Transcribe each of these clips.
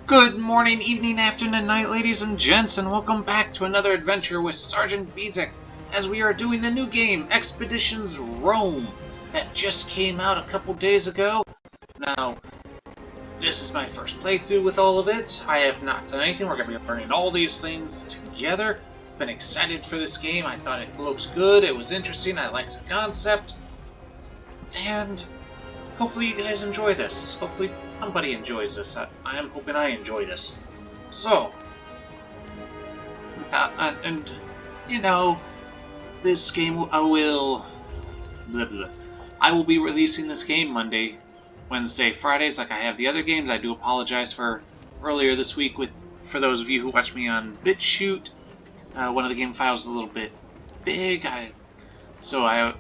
Good morning, evening, afternoon, night, ladies and gents, and welcome back to another adventure with Sergeant Bezek, as we are doing the new game, Expeditions Rome, that just came out a couple days ago. Now, this is my first playthrough with all of it. I have not done anything. We're going to be learning all these things together. Been excited for this game. I thought it looks good. It was interesting. I liked the concept. And hopefully you guys enjoy this. Hopefully somebody enjoys this. I am hoping I enjoy this. So, and you know, this game I will be releasing this game Monday, Wednesday, Fridays like I have the other games. I do apologize for earlier this week for those of you who watch me on BitChute. One of the game files is a little bit big, so I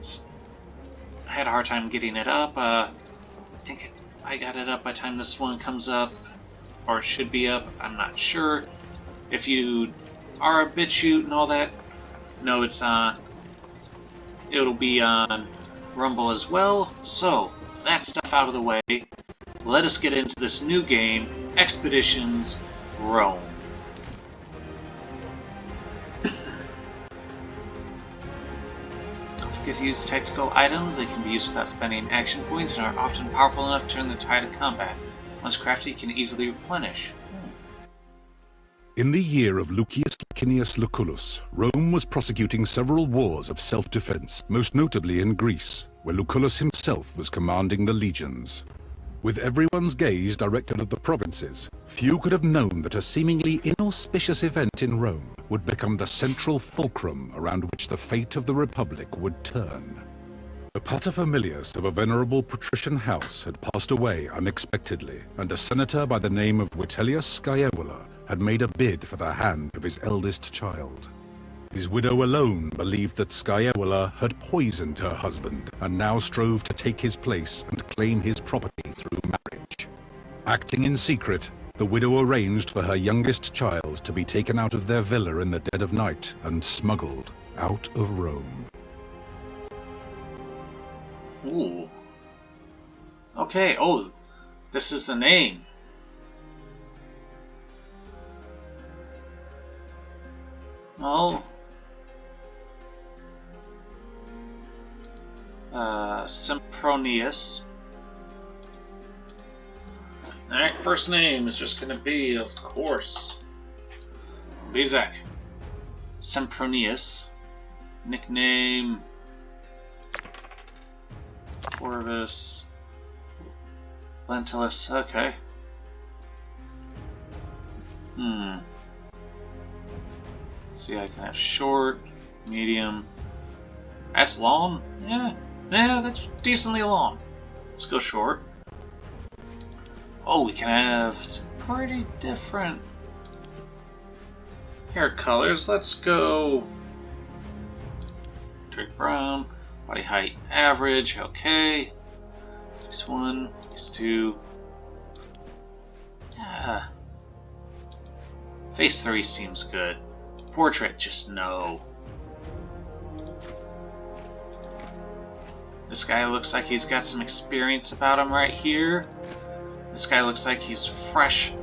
had a hard time getting it up. I think I got it up by the time this one comes up, or it should be up. I'm not sure. If you are a BitChute and all that, no, it'll be on Rumble as well. So that stuff out of the way, let us get into this new game, Expeditions Rome. Don't forget to use tactical items. They can be used without spending action points and are often powerful enough to turn the tide of combat. Once crafted, you can easily replenish. In the year of Lucius Licinius Lucullus, Rome was prosecuting several wars of self-defense, most notably in Greece, where Lucullus himself was commanding the legions. With everyone's gaze directed at the provinces, few could have known that a seemingly inauspicious event in Rome would become the central fulcrum around which the fate of the Republic would turn. The paterfamilias of a venerable patrician house had passed away unexpectedly, and a senator by the name of Vitellius Scaevola had made a bid for the hand of his eldest child. His widow alone believed that Scaevola had poisoned her husband, and now strove to take his place and claim his property through marriage. Acting in secret, the widow arranged for her youngest child to be taken out of their villa in the dead of night and smuggled out of Rome. Ooh. Okay, oh, this is the name. Oh. Sempronius. Alright, first name is just gonna be, of course, Bezek. Sempronius. Nickname Corvus Lentulus. Okay. See, I can have short, medium. That's long? Yeah, that's decently long. Let's go short. Oh, we can have some pretty different hair colors. Let's go dark brown. Body height average. Okay. This one, these two. Yeah. Face 3 seems good. Portrait, just no. This guy looks like he's got some experience about him right here. This guy looks like he's fresh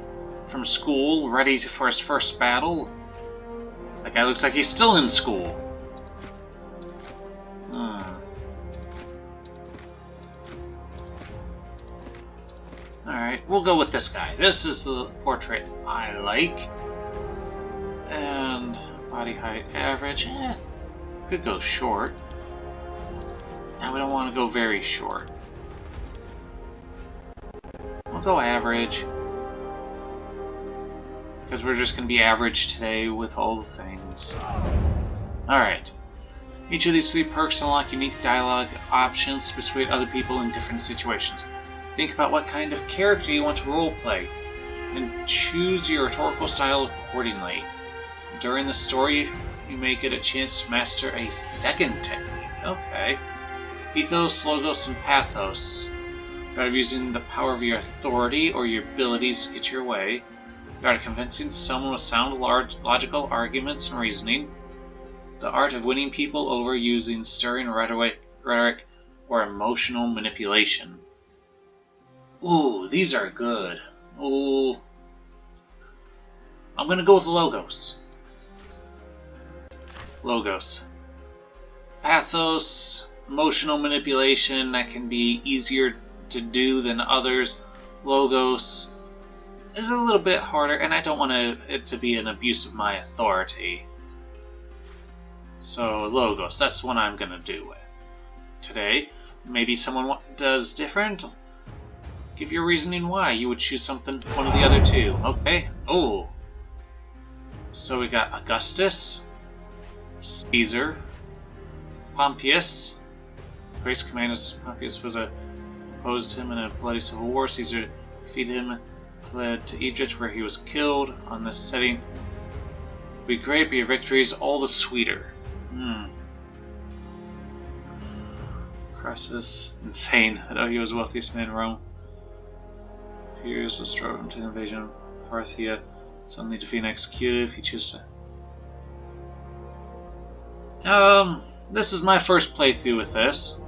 from school, ready for his first battle. That guy looks like he's still in school. Alright, we'll go with this guy. This is the portrait I like. And body height average. Could go short. Now we don't want to go very short. We'll go average. Because we're just going to be average today with all the things. Alright. Each of these 3 perks unlock unique dialogue options to persuade other people in different situations. Think about what kind of character you want to roleplay, and choose your rhetorical style accordingly. During the story, you may get a chance to master a second technique. Okay. Ethos, Logos, and Pathos. Out of using the power of your authority or your abilities to get your way. The art of convincing someone with sound, logical arguments and reasoning. The art of winning people over using stirring rhetoric or emotional manipulation. Ooh, these are good. Ooh. I'm gonna go with Logos. Logos. Pathos, emotional manipulation, that can be easier to do than others. Logos is a little bit harder, and I don't want it to be an abuse of my authority. So, Logos, that's what I'm gonna do with today. Maybe someone does different. Give your reasoning why you would choose something, one of the other two. Okay. Oh. So we got Augustus, Caesar, Pompeius. Grace commanders. Pompeius was opposed to him in a bloody civil war. Caesar defeated him, fled to Egypt, where he was killed. On this setting, would be great, but your victories all the sweeter. Crassus, insane. I know he was the wealthiest man in Rome. Appears the struggle to invasion of Parthia, suddenly defeated and executed. He chose to. This is my first playthrough with this.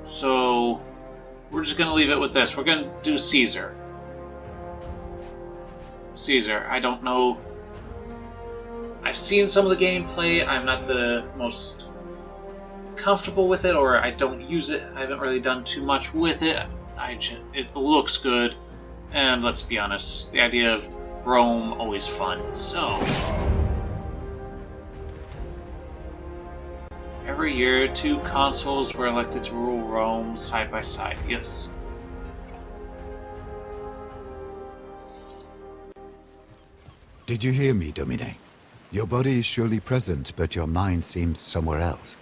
So, we're just gonna leave it with this. We're gonna do Caesar. Caesar, I don't know. I've seen some of the gameplay. I'm not the most comfortable with it, or I don't use it. I haven't really done too much with it. It looks good, and let's be honest, the idea of Rome always fun. So every year, 2 consuls were elected to rule Rome side by side. Yes. Did you hear me, Domine? Your body is surely present, but your mind seems somewhere else.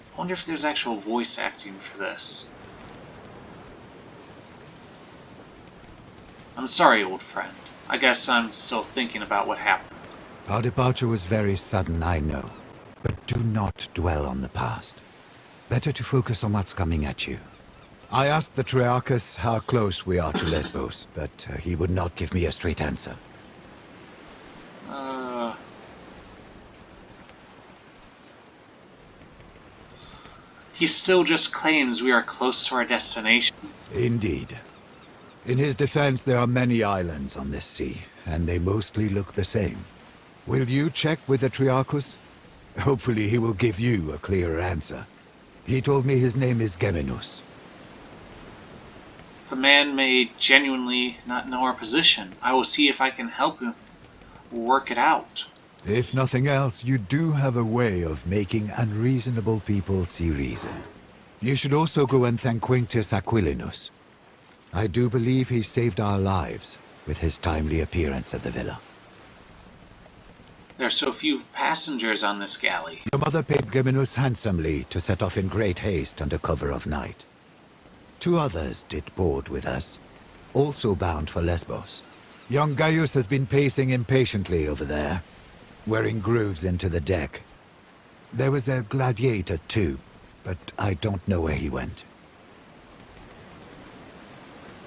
I wonder if there's actual voice acting for this. I'm sorry, old friend. I guess I'm still thinking about what happened. Our departure was very sudden, I know. But do not dwell on the past. Better to focus on what's coming at you. I asked the Triarchus how close we are to Lesbos, but he would not give me a straight answer. He still just claims we are close to our destination. Indeed. In his defense, there are many islands on this sea, and they mostly look the same. Will you check with the Triarchus? Hopefully he will give you a clearer answer. He told me his name is Geminus. The man may genuinely not know our position. I will see if I can help him work it out. If nothing else, you do have a way of making unreasonable people see reason. You should also go and thank Quintus Aquilinus. I do believe he saved our lives with his timely appearance at the villa. There are so few passengers on this galley. Your mother paid Geminus handsomely to set off in great haste under cover of night. 2 others did board with us, also bound for Lesbos. Young Gaius has been pacing impatiently over there, wearing grooves into the deck. There was a gladiator too, but I don't know where he went.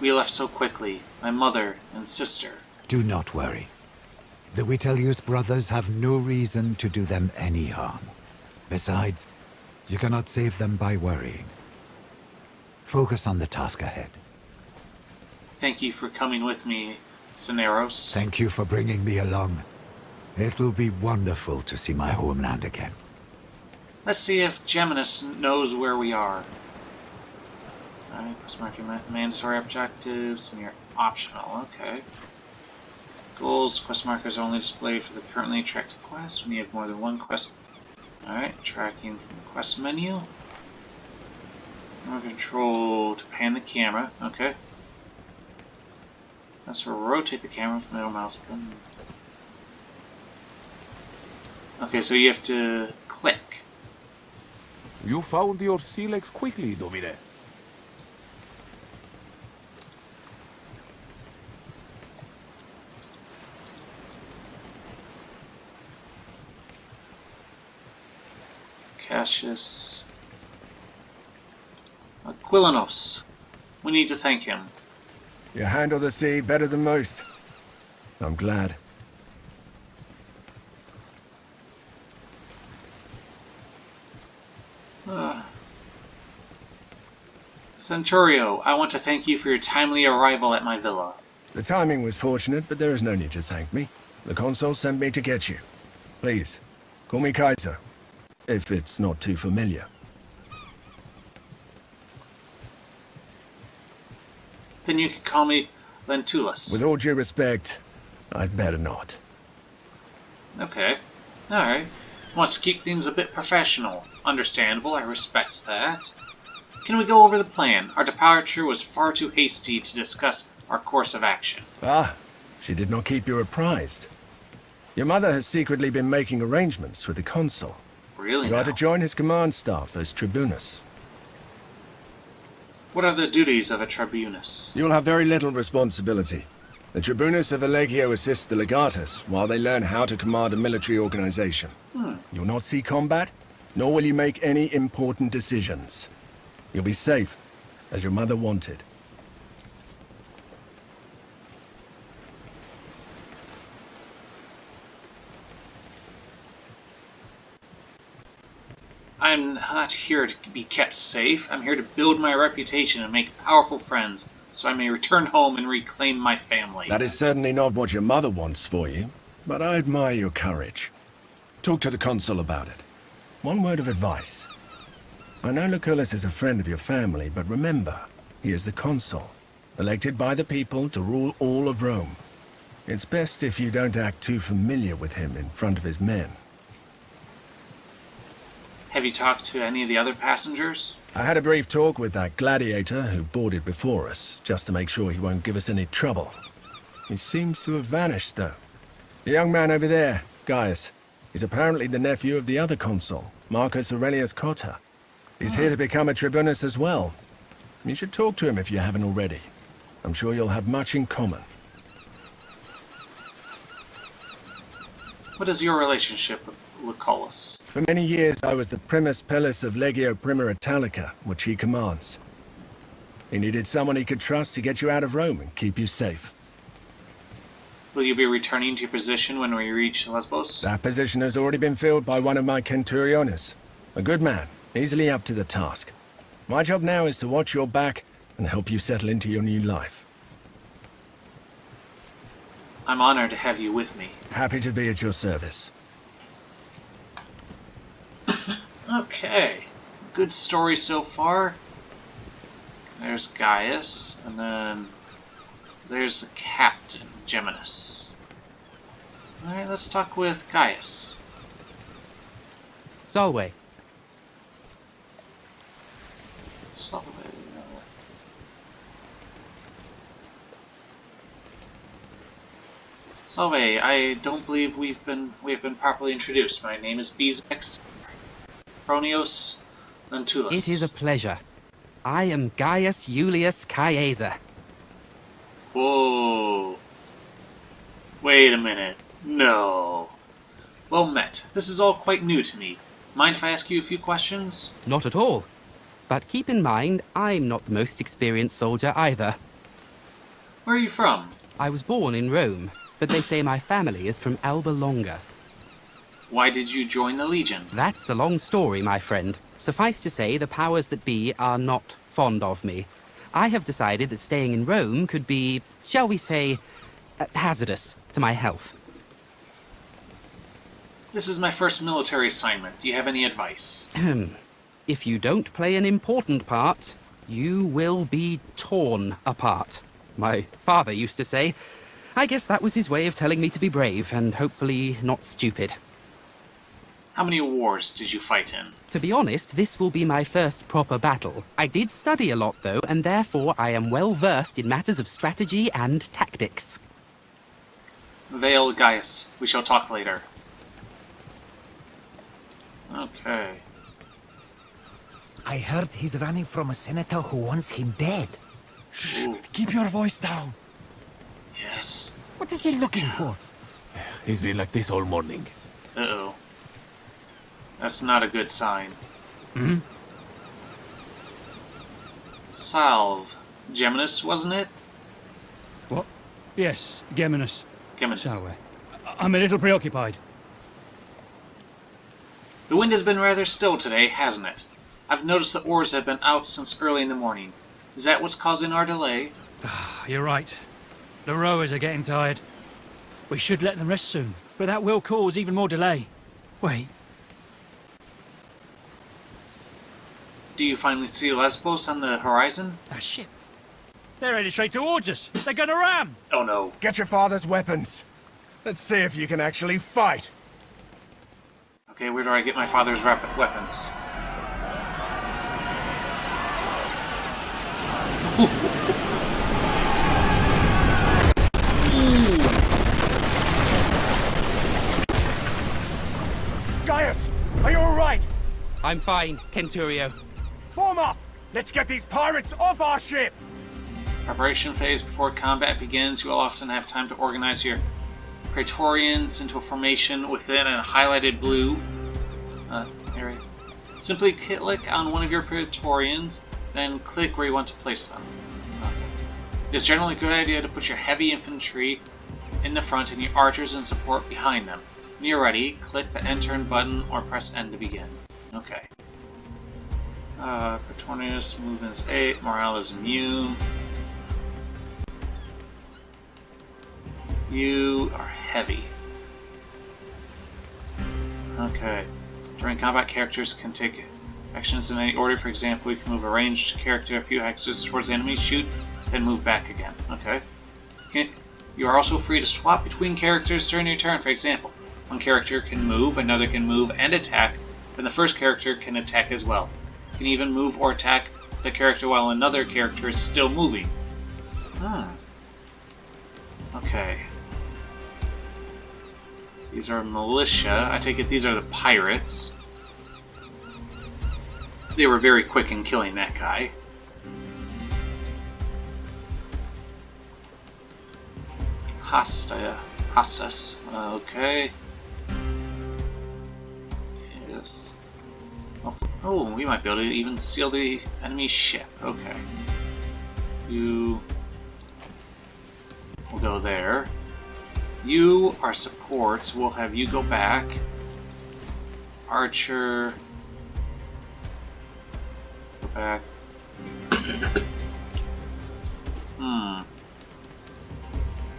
We left so quickly, my mother and sister. Do not worry. The Vitellius brothers have no reason to do them any harm. Besides, you cannot save them by worrying. Focus on the task ahead. Thank you for coming with me, Cineros. Thank you for bringing me along. It will be wonderful to see my homeland again. Let's see if Geminus knows where we are. Alright, quest mark your mandatory objectives and your optional. Okay. Goals. Quest markers are only displayed for the currently tracked quest when you have more than one quest. Alright, tracking from the quest menu. Remote control to pan the camera. Okay. That's to rotate the camera with the middle mouse button. Okay, so you have to click. You found your silex quickly, Domine. Cassius Aquilinus. We need to thank him. You handle the sea better than most. I'm glad. Centurio, I want to thank you for your timely arrival at my villa. The timing was fortunate, but there is no need to thank me. The consul sent me to get you. Please, call me Kaiser, if it's not too familiar. Then you can call me Lentulus. With all due respect, I'd better not. Okay. Alright. Wants to keep things a bit professional. Understandable, I respect that. Can we go over the plan? Our departure was far too hasty to discuss our course of action. Ah, she did not keep you apprised. Your mother has secretly been making arrangements with the consul. Really You are now? to join his command staff as Tribunus. What are the duties of a Tribunus? You'll have very little responsibility. The Tribunus of the Legio assists the legatus while they learn how to command a military organization. You'll not see combat, nor will you make any important decisions. You'll be safe, as your mother wanted. I'm not here to be kept safe. I'm here to build my reputation and make powerful friends, so I may return home and reclaim my family. That is certainly not what your mother wants for you, but I admire your courage. Talk to the consul about it. One word of advice. I know Lucullus is a friend of your family, but remember, he is the consul, elected by the people to rule all of Rome. It's best if you don't act too familiar with him in front of his men. Have you talked to any of the other passengers? I had a brief talk with that gladiator who boarded before us, just to make sure he won't give us any trouble. He seems to have vanished, though. The young man over there, Gaius, is apparently the nephew of the other consul, Marcus Aurelius Cotta. He's here to become a tribunus as well. You should talk to him if you haven't already. I'm sure you'll have much in common. What is your relationship with Lucullus? For many years, I was the primus pellis of Legio Prima Italica, which he commands. He needed someone he could trust to get you out of Rome and keep you safe. Will you be returning to your position when we reach Lesbos? That position has already been filled by one of my centuriones. A good man, easily up to the task. My job now is to watch your back and help you settle into your new life. I'm honored to have you with me. Happy to be at your service. Okay. Good story so far. There's Gaius, and then there's the captain, Geminus. Alright, let's talk with Gaius. Salve. Salve. Salve, I don't believe we have been properly introduced. My name is Bezex Pronios Lentulus. It is a pleasure. I am Gaius Julius Caesar. Whoa. Wait a minute. No. Well met. This is all quite new to me. Mind if I ask you a few questions? Not at all. But keep in mind, I'm not the most experienced soldier either. Where are you from? I was born in Rome, but they say my family is from Alba Longa. Why did you join the Legion? That's a long story, my friend. Suffice to say, the powers that be are not fond of me. I have decided that staying in Rome could be, shall we say, hazardous to my health. This is my first military assignment. Do you have any advice? If you don't play an important part, you will be torn apart. My father used to say. I guess that was his way of telling me to be brave and hopefully not stupid. How many wars did you fight in? To be honest, this will be my first proper battle. I did study a lot though, and therefore I am well versed in matters of strategy and tactics. Vale Gaius. We shall talk later. Okay. I heard he's running from a senator who wants him dead. Shh. Keep your voice down. Yes. What is he looking for? He's been like this all morning. Uh-oh. That's not a good sign. Hmm? Salve. Geminus, wasn't it? What? Yes, Geminus. Geminus. Salve. I'm a little preoccupied. The wind has been rather still today, hasn't it? I've noticed the oars have been out since early in the morning. Is that what's causing our delay? You're right. The rowers are getting tired. We should let them rest soon, but that will cause even more delay. Wait. Do you finally see Lesbos on the horizon? That ship. They're headed straight towards us. They're gonna ram. Oh no. Get your father's weapons. Let's see if you can actually fight. Okay, where do I get my father's weapons? Gaius, are you alright? I'm fine, Kenturio. Form up! Let's get these pirates off our ship! Preparation phase before combat begins. You will often have time to organize your Praetorians into a formation within a highlighted blue area. Simply click on one of your Praetorians, then click where you want to place them. It is generally a good idea to put your heavy infantry in the front and your archers and support behind them. When you're ready, click the end turn button or press N to begin. Okay. Praetorianist movements 8, morale is immune. You are heavy. Okay. During combat, characters can take actions in any order. For example, you can move a ranged character a few hexes towards the enemy, shoot, then move back again. Okay. You are also free to swap between characters during your turn. For example, one character can move, another can move and attack, then the first character can attack as well. You can even move or attack the character while another character is still moving. Okay. These are militia. I take it these are the pirates. They were very quick in killing that guy. Hostas. Okay. Yes. Oh, we might be able to even seal the enemy ship. Okay. You will go there. You are supports. We'll have you go back. Archer. Go back.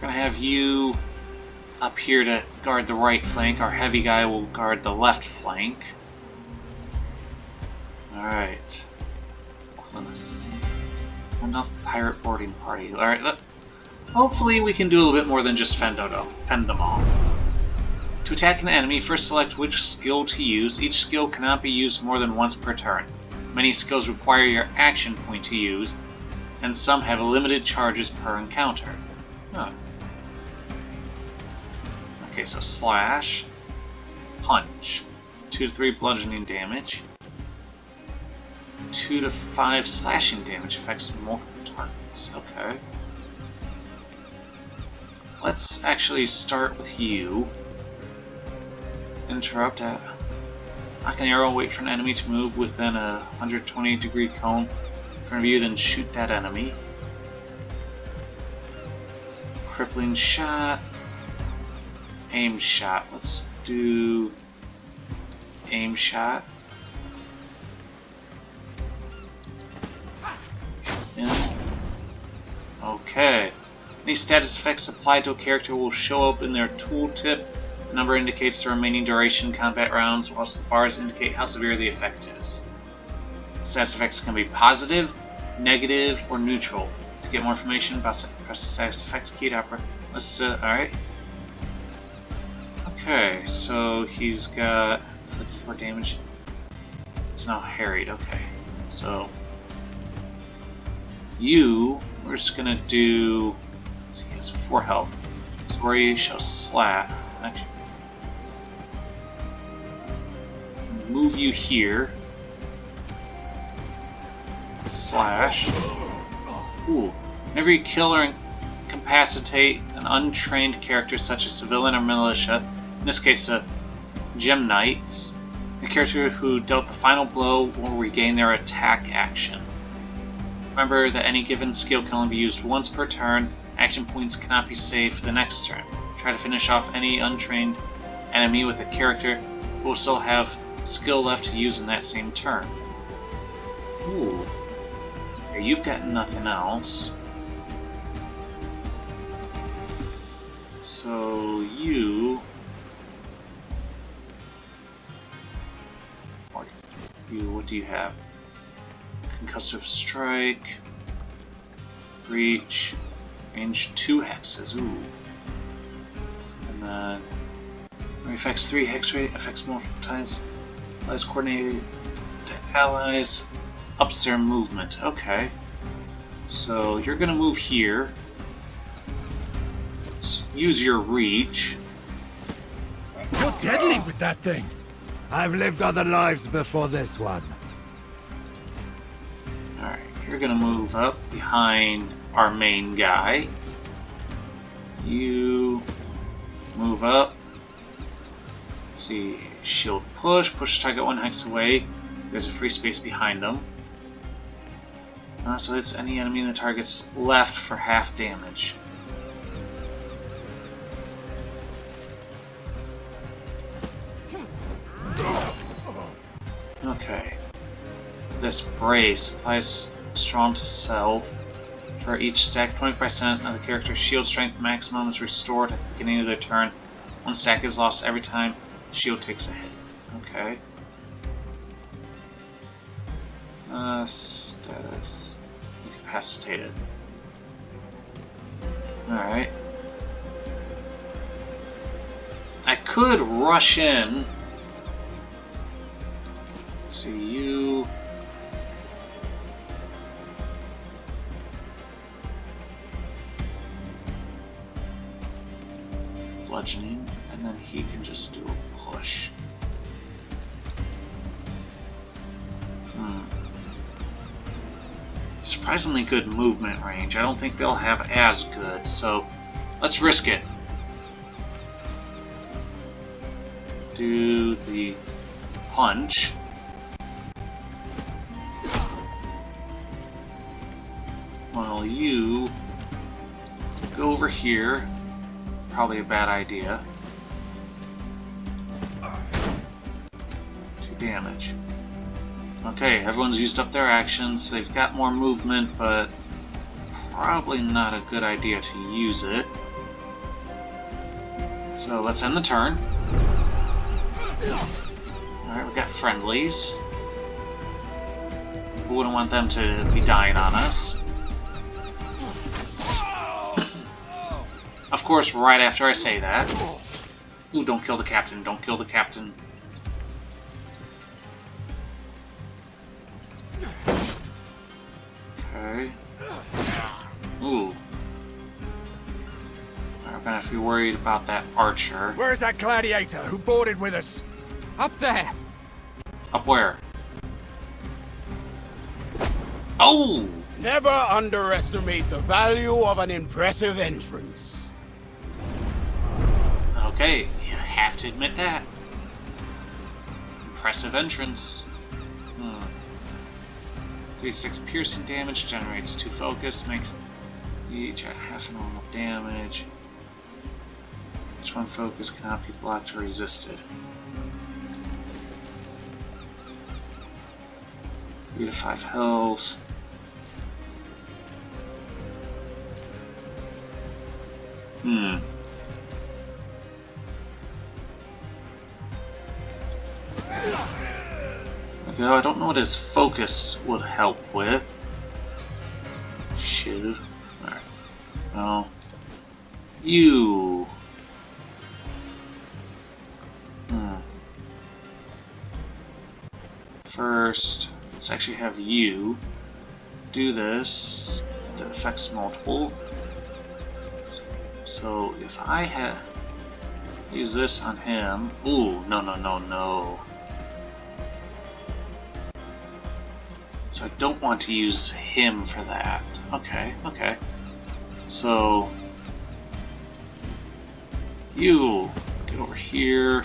Gonna have you up here to guard the right flank. Our heavy guy will guard the left flank. Alright. Enough the pirate boarding party. Alright, hopefully we can do a little bit more than just fend them off. To attack an enemy, first select which skill to use. Each skill cannot be used more than once per turn. Many skills require your action point to use, and some have limited charges per encounter. Huh. Okay, so slash, punch, 2 to 3 bludgeoning damage, 2 to 5 slashing damage affects multiple targets. Okay. Let's actually start with you. Interrupt at. Knock an arrow, wait for an enemy to move within a 120-degree cone in front of you, then shoot that enemy. Crippling shot. Aim shot. Let's do aim shot. Okay. Any status effects applied to a character will show up in their tooltip. The number indicates the remaining duration combat rounds, whilst the bars indicate how severe the effect is. Status effects can be positive, negative, or neutral. To get more information about press the status effects key to upper. Alright. Okay, so he's got 54 damage. It's now harried, okay. So we're just gonna do, let's see, he has 4 health. So where you shall slap, actually, move you here. Slash. Ooh. Whenever you kill or incapacitate an untrained character such as civilian or militia, in this case a gem knight, the character who dealt the final blow will regain their attack action. Remember that any given skill can only be used once per turn. Action points cannot be saved for the next turn. Try to finish off any untrained enemy with a character who will still have skill left to use in that same turn. Ooh. Okay, you've got nothing else. So you... what do you have? Concussive strike, reach, range 2 hexes, ooh. And then affects 3 hex rate, affects multiple times, applies coordinated to allies, ups their movement. Okay. So you're gonna move here. Use your reach. You're deadly with that thing! I've lived other lives before this one. Alright, you're gonna move up behind our main guy. You move up. See, shield push, push target 1 hex away. There's a free space behind them. So hits any enemy in the target's left for half damage. Okay. This brace applies strong to self. For each stack, 20% of the character's shield strength maximum is restored at the beginning of their turn. 1 stack is lost every time shield takes a hit. Okay. Status incapacitated. Alright. I could rush in. Let's see, you. Bludgeoning, and then he can just do a push. Surprisingly good movement range. I don't think they'll have as good, so let's risk it. Do the punch. While you go over here. Probably a bad idea. 2 damage. Okay, everyone's used up their actions. They've got more movement, but probably not a good idea to use it. So let's end the turn. Alright, we got friendlies. We wouldn't want them to be dying on us. Of course, right after I say that. Ooh, don't kill the captain, don't kill the captain. Okay. Ooh. I'm gonna have to be worried about that archer. Where's that gladiator who boarded with us? Up there! Up where? Oh! Never underestimate the value of an impressive entrance. Okay, you have to admit that. Impressive entrance. 3-6 piercing damage, generates 2 focus, makes each at half normal damage. Each 1 focus cannot be blocked or resisted. 3 to 5 health. Okay, I don't know what his focus would help with. Shiv. Alright. Well. You. First, let's actually have you do this. That affects multiple. So if I use this on him, ooh, no. So I don't want to use him for that. Okay. So you get over here.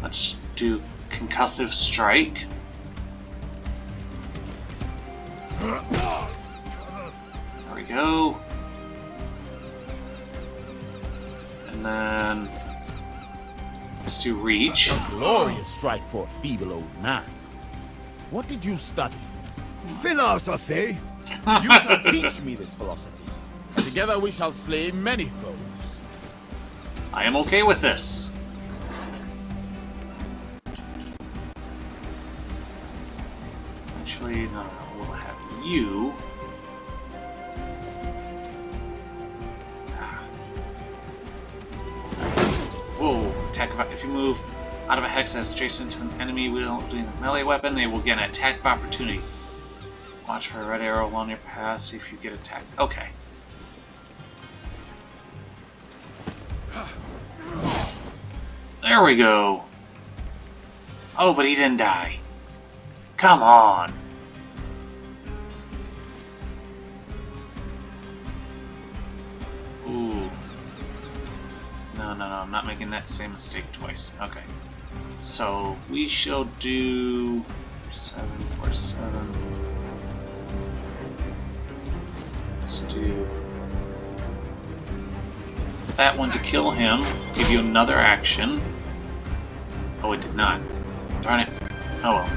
Let's do concussive strike. There we go. And then let's do reach. Glorious strike for a feeble old man. What did you study? Philosophy? You shall teach me this philosophy. And together we shall slay many foes. I am okay with this. Actually, no, we'll have you. Whoa, attack if you move out of a hex that's adjacent to an enemy wielding a melee weapon, they will get an attack of opportunity. Watch for a red arrow along your path, see if you get attacked. Okay. There we go. Oh, but he didn't die. Come on. Ooh. No, I'm not making that same mistake twice. Okay. So, we shall do 747. Let's do that one to kill him. Give you another action. Oh, it did not. Darn it. Oh well.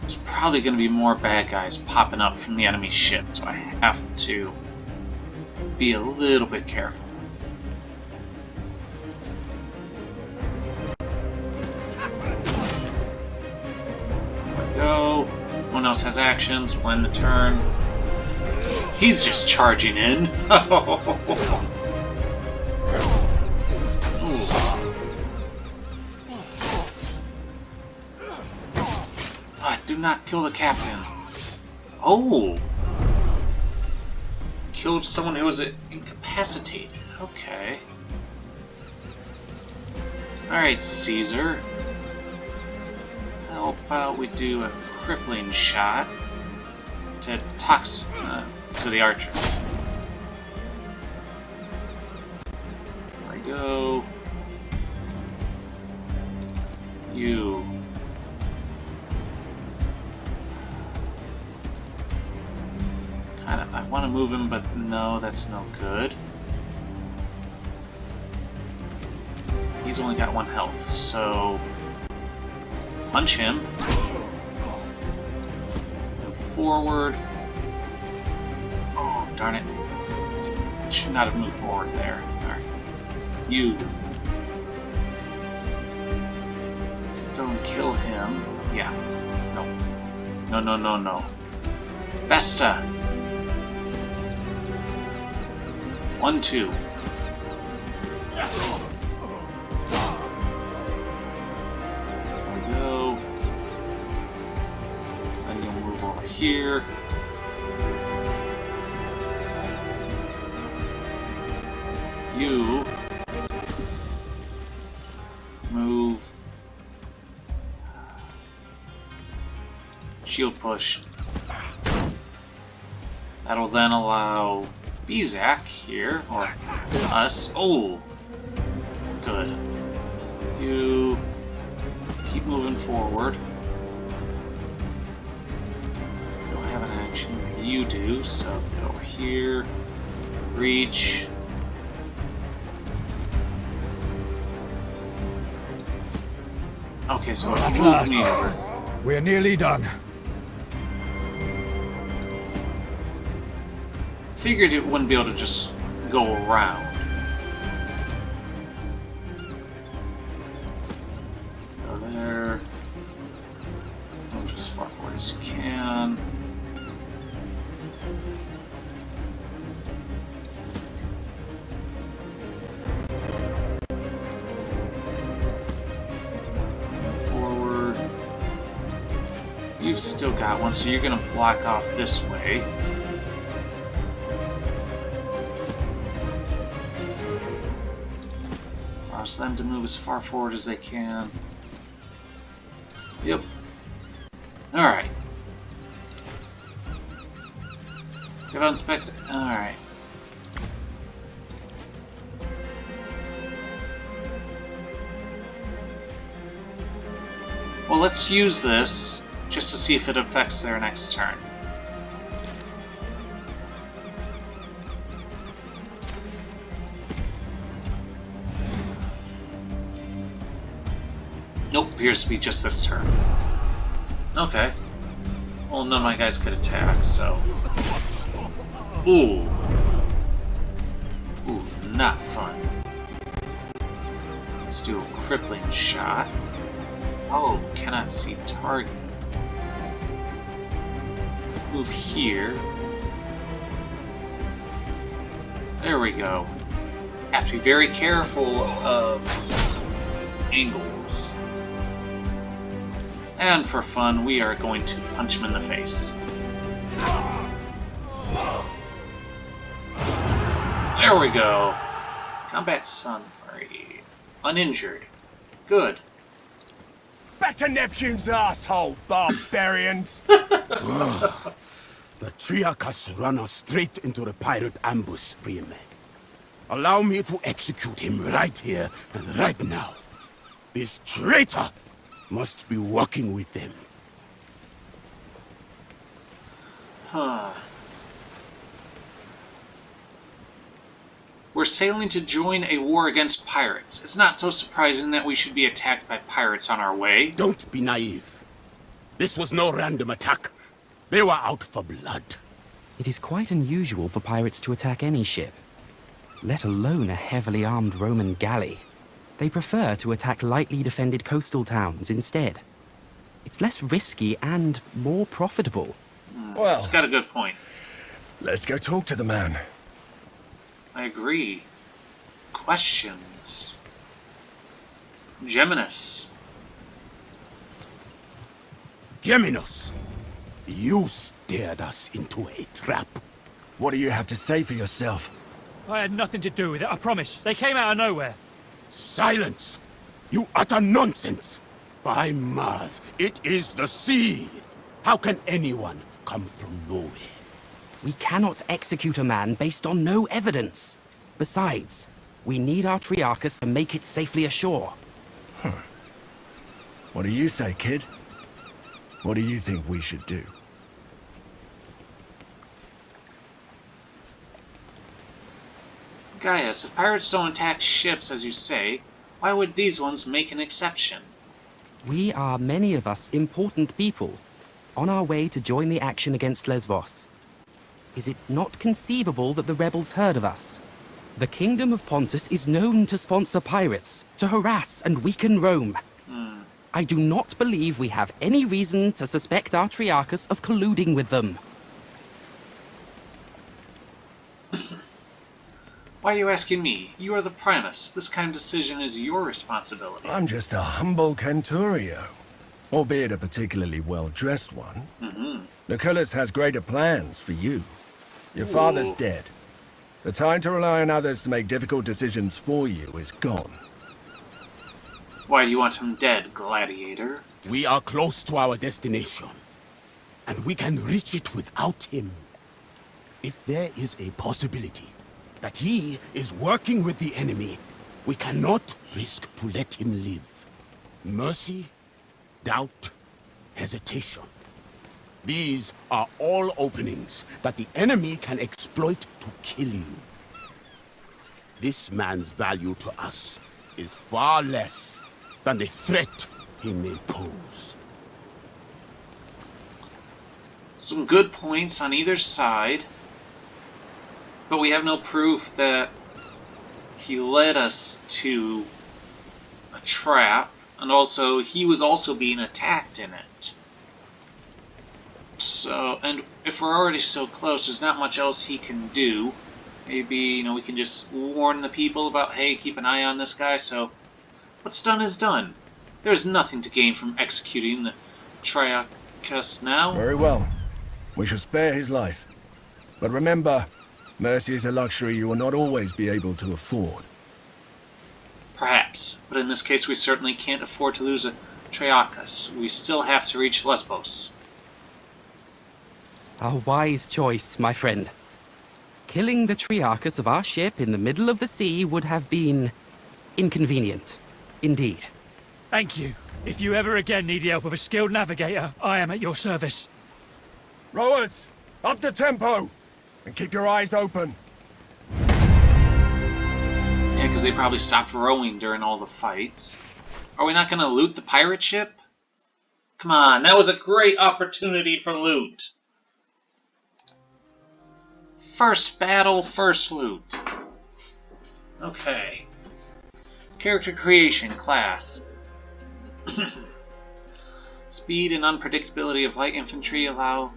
There's probably going to be more bad guys popping up from the enemy ship, so I have to be a little bit careful. There we go. One else has actions. We'll end the turn. He's just charging in. Do not kill the captain. Oh! Killed someone who was incapacitated. Okay. Alright, Caesar. How about we do a crippling shot to to the archer. There we go. You. I want to move him, but no, that's no good. He's only got 1 health, so punch him. Move forward. Oh, darn it. I should not have moved forward there. Alright. You. Could go and kill him. Yeah. No. No. Vesta! 1, 2. There we go. Then you'll move over here. You move. Shield push. That'll then allow Bizak here, or us. Oh, good. You keep moving forward. You don't have an action. You do, so go over here. Reach. Okay, so it moved me over. We're nearly done. Figured it wouldn't be able to just go around. Go there. Move as far forward as you can. Move forward. You've still got one, so you're going to block off this way. Allows them to move as far forward as they can. Yep. Alright. Give out inspect. Alright. Well, let's use this just to see if it affects their next turn. Nope, appears to be just this turn. Okay. Well, none of my guys could attack, so... Ooh. Ooh, not fun. Let's do a crippling shot. Oh, cannot see target. Move here. There we go. Have to be very careful of angles. And for fun, we are going to punch him in the face. There we go. Combat summary. Uninjured. Good. Back to Neptune's asshole, barbarians! The Triarchus run us straight into the pirate ambush, Priame. Allow me to execute him right here and right now. This traitor must be working with them. Huh. We're sailing to join a war against pirates. It's not so surprising that we should be attacked by pirates on our way. Don't be naive. This was no random attack. They were out for blood. It is quite unusual for pirates to attack any ship, let alone a heavily armed Roman galley. They prefer to attack lightly defended coastal towns instead. It's less risky and more profitable. Well, He's got a good point. let's go talk to the man. I agree. Questions? Geminus. Geminos, you steered us into a trap. What do you have to say for yourself? I had nothing to do with it, I promise. They came out of nowhere. Silence! You utter nonsense! By Mars, it is the sea! How can anyone come from nowhere? We cannot execute a man based on no evidence. Besides, we need our Triarchus to make it safely ashore. What do you say, kid? What do you think we should do? Gaius, if pirates don't attack ships as you say, why would these ones make an exception? We are, many of us, important people, on our way to join the action against Lesbos. Is it not conceivable that the rebels heard of us? The Kingdom of Pontus is known to sponsor pirates, to harass and weaken Rome. I do not believe we have any reason to suspect our Triarchus of colluding with them. Why are you asking me? You are the Primus. This kind of decision is your responsibility. I'm just a humble Cantorio, albeit a particularly well-dressed one. Lucullus has greater plans for you. Your father's dead. The time to rely on others to make difficult decisions for you is gone. Why do you want him dead, gladiator? We are close to our destination, and we can reach it without him. If there is a possibility that he is working with the enemy, we cannot risk to let him live. Mercy, doubt, hesitation. These are all openings that the enemy can exploit to kill you. This man's value to us is far less than the threat he may pose. Some good points on either side, but we have no proof that he led us to a trap, and also he was also being attacked in it. So, and if we're already so close, there's not much else he can do. Maybe, we can just warn the people about, hey, keep an eye on this guy, so what's done is done. There's nothing to gain from executing the Triarchus now. Very well. We shall spare his life. But remember, mercy is a luxury you will not always be able to afford. Perhaps, but in this case we certainly can't afford to lose a Triarchus. We still have to reach Lesbos. A wise choice, my friend. Killing the Triarchus of our ship in the middle of the sea would have been inconvenient. Indeed. Thank you. If you ever again need the help of a skilled navigator, I am at your service. Rowers, up the tempo! And keep your eyes open. Yeah, because they probably stopped rowing during all the fights. Are we not going to loot the pirate ship? Come on, that was a great opportunity for loot. First battle, first loot. Okay. Character creation, class. Speed and unpredictability of light infantry allows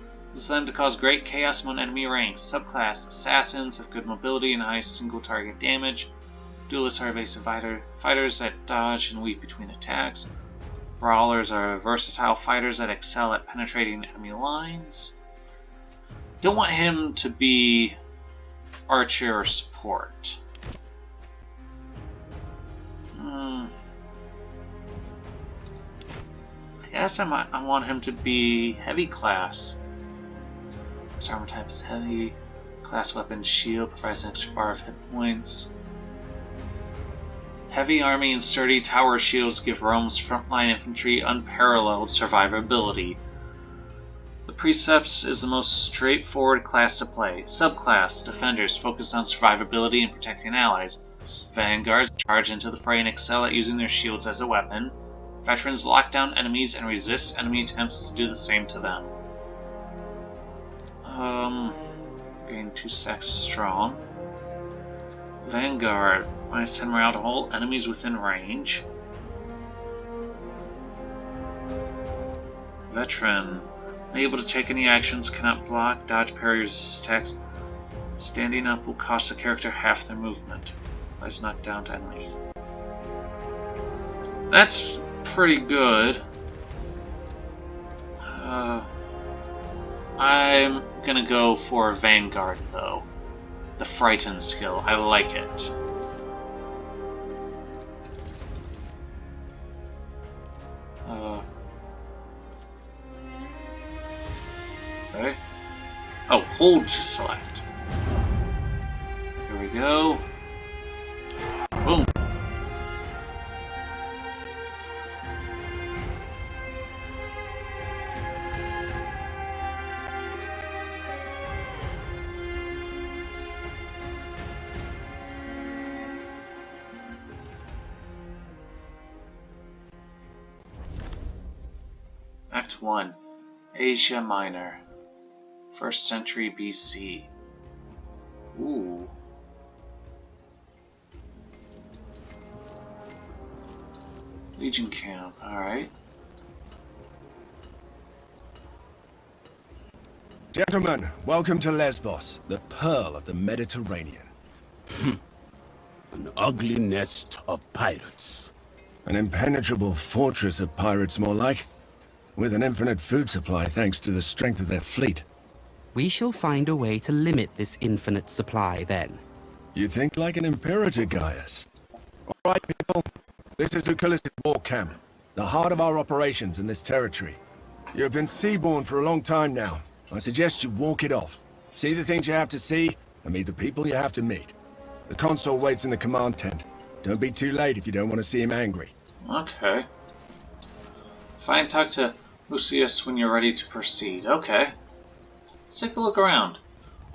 them to cause great chaos among enemy ranks. Subclass, assassins have good mobility and high single target damage. Duelists are evasive fighters that dodge and weave between attacks. Brawlers are versatile fighters that excel at penetrating enemy lines. Don't want him to be archer or support. I guess I want him to be heavy class. His armor type is heavy. Class weapon shield provides an extra bar of hit points. Heavy army and sturdy tower shields give Rome's frontline infantry unparalleled survivability. The Precepts is the most straightforward class to play. Subclass, defenders focus on survivability and protecting allies. Vanguards charge into the fray and excel at using their shields as a weapon. Veterans lock down enemies and resist enemy attempts to do the same to them. Gain 2 stacks of strong. Vanguard, minus 10 morale to hold enemies within range. Veteran, unable to take any actions, cannot block, dodge, parry, resist attacks. Standing up will cost the character half their movement. Applies knockdown to enemy. That's pretty good. I'm gonna go for Vanguard though. The Frighten skill. I like it. Okay. Oh, hold to select. Here we go. Boom. Act 1. Asia Minor. 1st century BC. Ooh. Legion camp, alright. Gentlemen, welcome to Lesbos, the pearl of the Mediterranean. An ugly nest of pirates. An impenetrable fortress of pirates, more like. With an infinite food supply thanks to the strength of their fleet. We shall find a way to limit this infinite supply, then. You think like an imperator, Gaius. Alright, people. This is Lucullus' war camp. The heart of our operations in this territory. You have been seaborne for a long time now. I suggest you walk it off. See the things you have to see, and meet the people you have to meet. The consul waits in the command tent. Don't be too late if you don't want to see him angry. Okay. Fine, talk to Lucius when you're ready to proceed. Okay. Let's take a look around.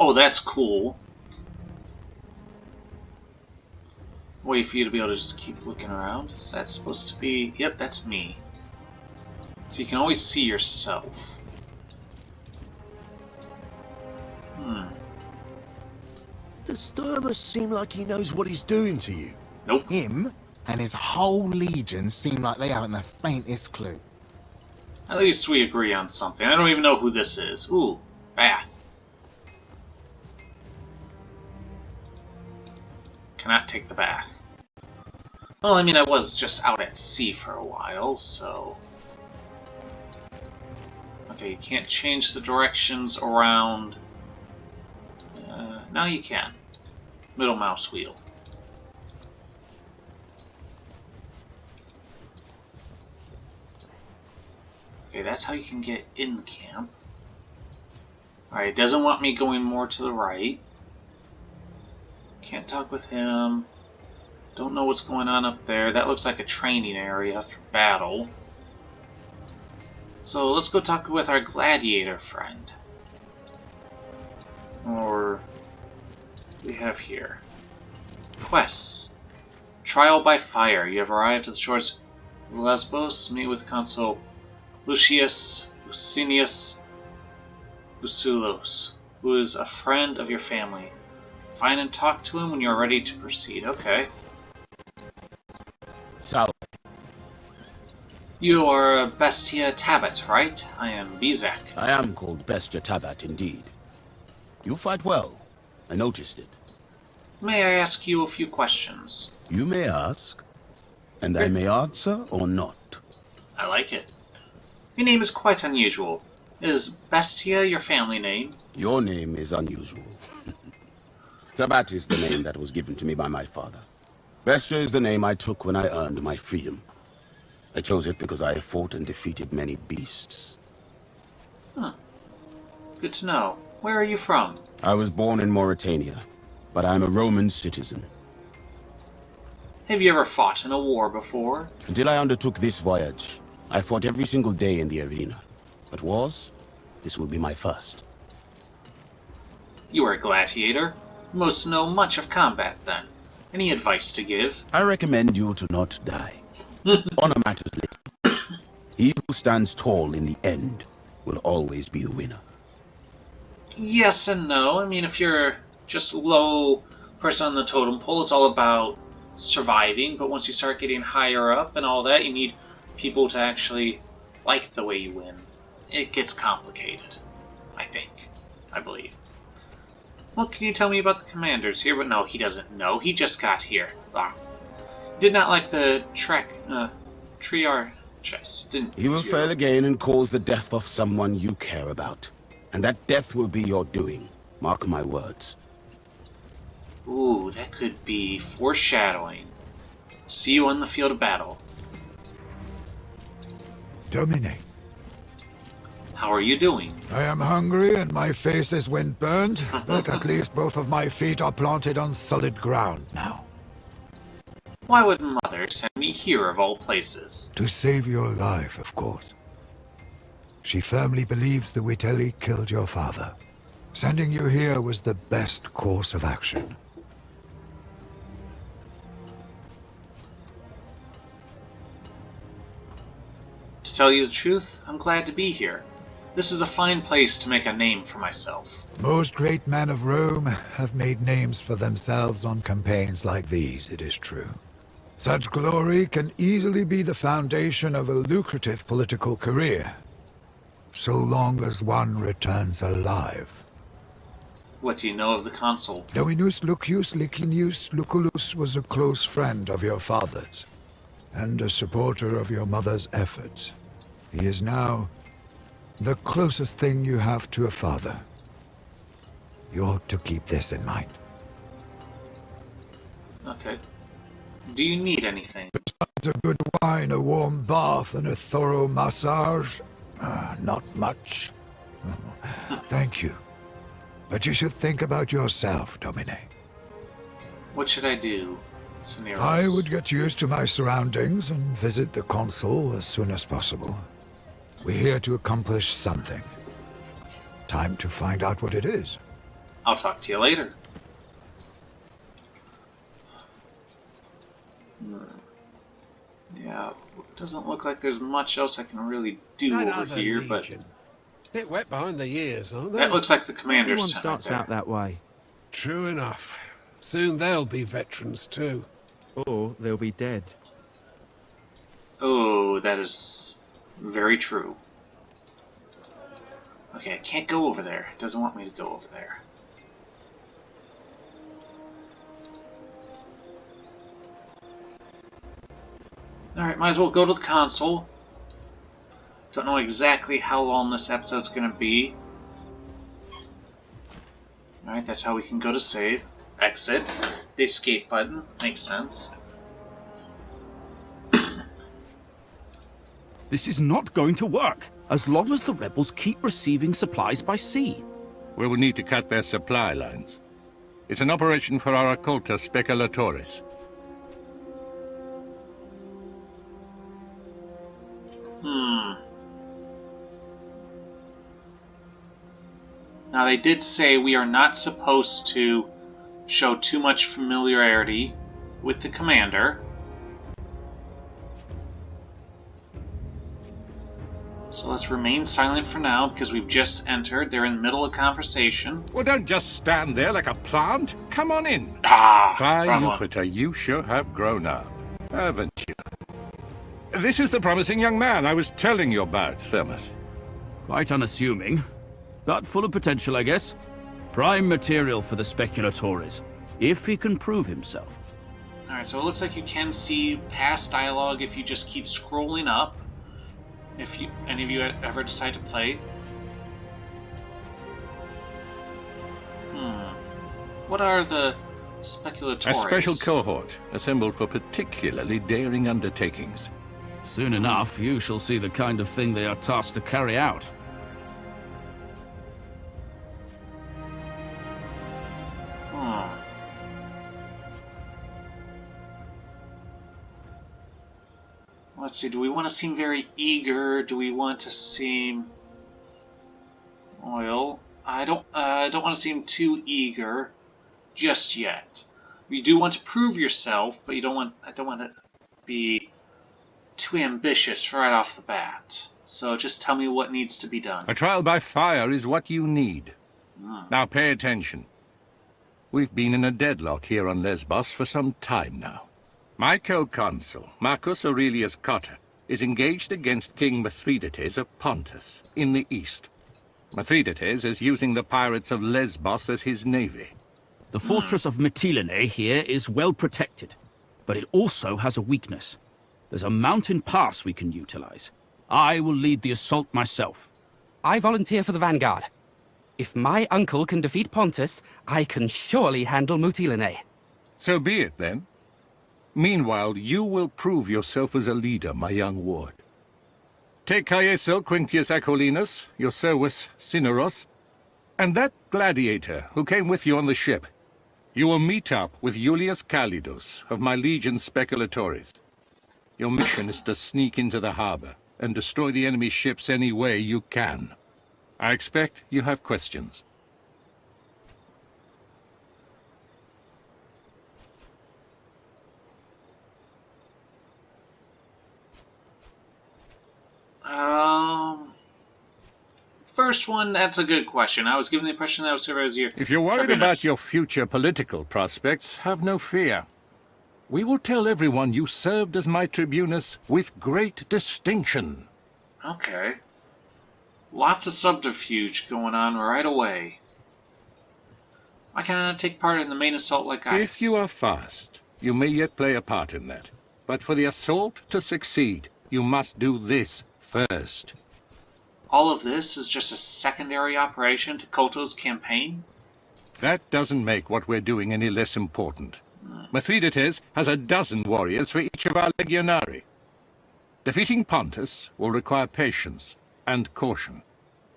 Oh, that's cool. Wait for you to be able to just keep looking around. Is that supposed to be... Yep, that's me. So you can always see yourself. Does Thermus seem like he knows what he's doing to you? Nope. Him and his whole legion seem like they haven't the faintest clue. At least we agree on something. I don't even know who this is. Ooh, bath. Cannot take the bath. Well, I mean, I was just out at sea for a while, so... Okay, you can't change the directions around... now you can. Middle mouse wheel. Okay, that's how you can get in camp. Alright, it doesn't want me going more to the right. Can't talk with him. Don't know what's going on up there. That looks like a training area for battle. So let's go talk with our gladiator friend. Or we have here. Quests. Trial by fire. You have arrived at the shores Lesbos, meet with Consul Licinius Usulos, who is a friend of your family. Find and talk to him when you are ready to proceed. Okay. So, You are Bestia Tabit, right? I am Bizak. I am called Bestia Tabat indeed. You fight well. I noticed it. May I ask you a few questions? You may ask, and I may answer or not. I like it. Your name is quite unusual. Is Bestia your family name? Your name is unusual. Tabat is the name that was given to me by my father. Bestia is the name I took when I earned my freedom. I chose it because I have fought and defeated many beasts. Huh. Good to know. Where are you from? I was born in Mauritania, but I am a Roman citizen. Have you ever fought in a war before? Until I undertook this voyage, I fought every single day in the arena. But wars? This will be my first. You are a gladiator. You must know much of combat, then. Any advice to give? I recommend you to not die. Honor matters little. He who stands tall in the end will always be the winner. Yes and no. I mean, if you're just low person on the totem pole, it's all about surviving. But once you start getting higher up and all that, you need people to actually like the way you win. It gets complicated, I think. I believe. What can you tell me about the commanders here? But no, he doesn't know. He just got here. Did not like the Triarchus, didn't He will you? fail again and cause the death of someone you care about. And that death will be your doing. Mark my words. Ooh, that could be foreshadowing. See you on the field of battle. Domine, How are you doing? I am hungry and my face is wind-burned, but at least both of my feet are planted on solid ground now. Why would Mother send me here of all places? To save your life, of course. She firmly believes the Witelli killed your father. Sending you here was the best course of action. To tell you the truth, I'm glad to be here. This is a fine place to make a name for myself. Most great men of Rome have made names for themselves on campaigns like these, it is true. Such glory can easily be the foundation of a lucrative political career, so long as one returns alive. What do you know of the consul? Dominus Lucius Licinius Lucullus was a close friend of your father's, and a supporter of your mother's efforts. He is now the closest thing you have to a father. You ought to keep this in mind. Okay. Do you need anything? Besides a good wine, a warm bath, and a thorough massage? Not much. Thank you. But you should think about yourself, Domine. What should I do, Seneros? I would get used to my surroundings and visit the consul as soon as possible. We're here to accomplish something. Time to find out what it is. I'll talk to you later. Yeah, doesn't look like there's much else I can really do over here, but bit wet behind the ears, aren't they? that looks like the commander's Everyone tent starts there. out that way. True enough. Soon they'll be veterans too. Or they'll be dead. Oh, that is very true. Okay, I can't go over there. It doesn't want me to go over there. Alright, might as well go to the console. Don't know exactly how long this episode's gonna be. Alright, that's how we can go to save. Exit. The escape button. Makes sense. This is not going to work, as long as the rebels keep receiving supplies by sea. We will need to cut their supply lines. It's an operation for our occulta speculatoris. Now they did say we are not supposed to show too much familiarity with the commander. So let's remain silent for now, because we've just entered. They're in the middle of conversation. Well, don't just stand there like a plant. Come on in. Ah, By wrong one. Jupiter, you sure have grown up, haven't you? This is the promising young man I was telling you about, Thermos. Quite unassuming, but full of potential, I guess. Prime material for the Speculatores, if he can prove himself. Alright, so it looks like you can see past dialogue if you just keep scrolling up. If any of you ever decide to play. What are the Speculatores? A special cohort assembled for particularly daring undertakings. Soon enough, you shall see the kind of thing they are tasked to carry out. Let's see, do we want to seem very eager? Do we want to seem... Well, I don't want to seem too eager just yet. You do want to prove yourself, but I don't want to be too ambitious right off the bat. So just tell me what needs to be done. A trial by fire is what you need. Now pay attention. We've been in a deadlock here on Lesbos for some time now. My co-consul, Marcus Aurelius Cotta, is engaged against King Mithridates of Pontus, in the east. Mithridates is using the pirates of Lesbos as his navy. The fortress of Mytilene here is well protected, but it also has a weakness. There's a mountain pass we can utilize. I will lead the assault myself. I volunteer for the vanguard. If my uncle can defeat Pontus, I can surely handle Mytilene. So be it, then. Meanwhile, you will prove yourself as a leader, my young ward. Take Caeso Quintius Acollinus, your Servus Cineros, and that gladiator who came with you on the ship. You will meet up with Julius Calidus of my legion Speculatores. Your mission is to sneak into the harbor and destroy the enemy ships any way you can. I expect you have questions. First one, that's a good question. I was given the impression that was easier. If you're worried about your future political prospects, have no fear. We will tell everyone you served as my tribunus with great distinction. Okay. Lots of subterfuge going on right away. Why can't I take part in the main assault like Gaius? If you are fast, you may yet play a part in that. But for the assault to succeed, you must do this first. All of this is just a secondary operation to Koto's campaign? That doesn't make what we're doing any less important. Mithridates has a dozen warriors for each of our legionari. Defeating Pontus will require patience and caution.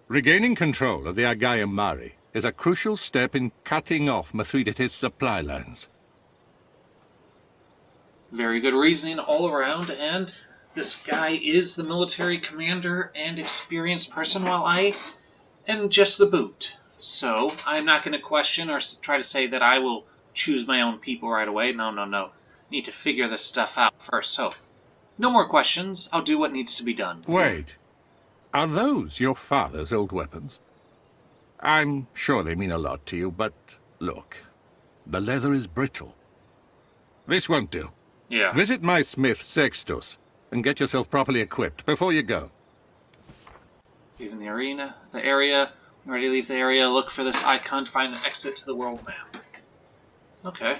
Regaining control of the Aegaeum Mare is a crucial step in cutting off Mithridates' supply lines. Very good reasoning all around, and this guy is the military commander and experienced person, while I am just the boot. So, I'm not going to question or try to say that I will choose my own people right away. No. Need to figure this stuff out first, so no more questions. I'll do what needs to be done. Wait. Are those your father's old weapons? I'm sure they mean a lot to you, but look, the leather is brittle. This won't do. Yeah. Visit my smith, Sextus, and get yourself properly equipped before you go. Leaving the area. Ready to leave the area. Look for this icon to find an exit to the world map. Okay.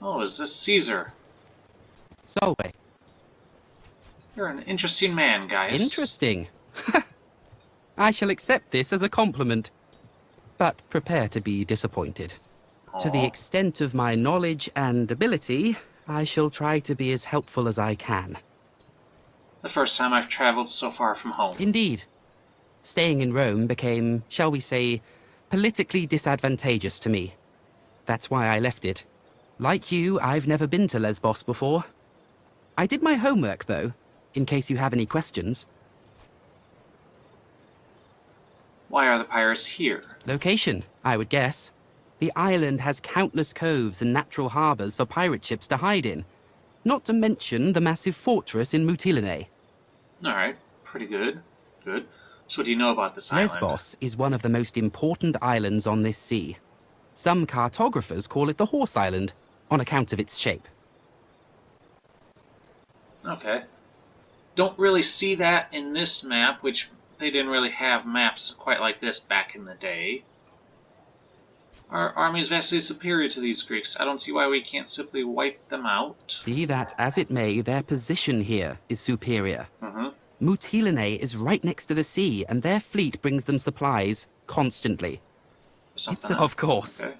Oh, is this Caesar? Solway. You're an interesting man, Gaius. Interesting. I shall accept this as a compliment, but prepare to be disappointed. Aww. To the extent of my knowledge and ability, I shall try to be as helpful as I can. The first time I've traveled so far from home. Indeed. Staying in Rome became, shall we say, politically disadvantageous to me. That's why I left it. Like you, I've never been to Lesbos before. I did my homework, though, in case you have any questions. Why are the pirates here? Location, I would guess. The island has countless coves and natural harbors for pirate ships to hide in. Not to mention the massive fortress in Mytilene. Alright, pretty good. Good. So what do you know about this island? Lesbos is one of the most important islands on this sea. Some cartographers call it the Horse Island, on account of its shape. Okay. Don't really see that in this map, which they didn't really have maps quite like this back in the day. Our army is vastly superior to these Greeks. I don't see why we can't simply wipe them out. Be that as it may, their position here is superior. Mm-hmm. Mytilene is right next to the sea, and their fleet brings them supplies constantly. Of course. Okay.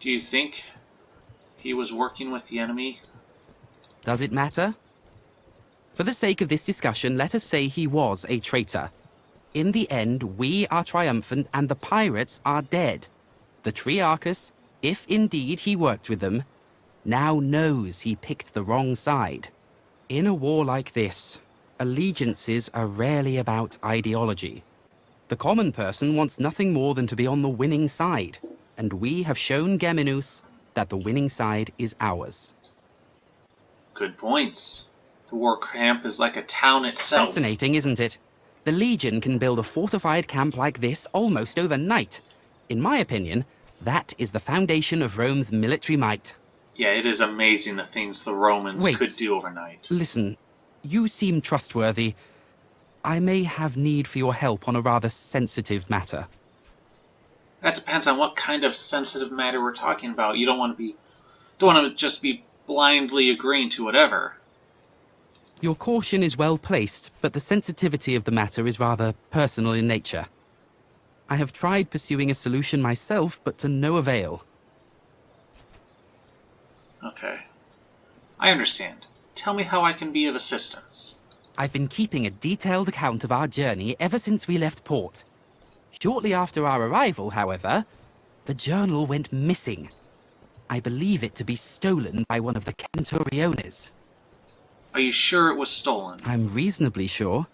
Do you think he was working with the enemy? Does it matter? For the sake of this discussion, let us say he was a traitor. In the end, we are triumphant and the pirates are dead. The Triarchus, if indeed he worked with them, now knows he picked the wrong side. In a war like this, allegiances are rarely about ideology. The common person wants nothing more than to be on the winning side, and we have shown Geminus that the winning side is ours. Good points. The war camp is like a town itself. Fascinating, isn't it? The Legion can build a fortified camp like this almost overnight. In my opinion, that is the foundation of Rome's military might. Yeah, it is amazing the things the Romans could do overnight. Listen, you seem trustworthy. I may have need for your help on a rather sensitive matter. That depends on what kind of sensitive matter we're talking about. You don't want to just be blindly agreeing to whatever. Your caution is well placed, but the sensitivity of the matter is rather personal in nature. I have tried pursuing a solution myself, but to no avail. Okay. I understand. Tell me how I can be of assistance. I've been keeping a detailed account of our journey ever since we left port. Shortly after our arrival, however, the journal went missing. I believe it to be stolen by one of the Centuriones. Are you sure it was stolen? I'm reasonably sure.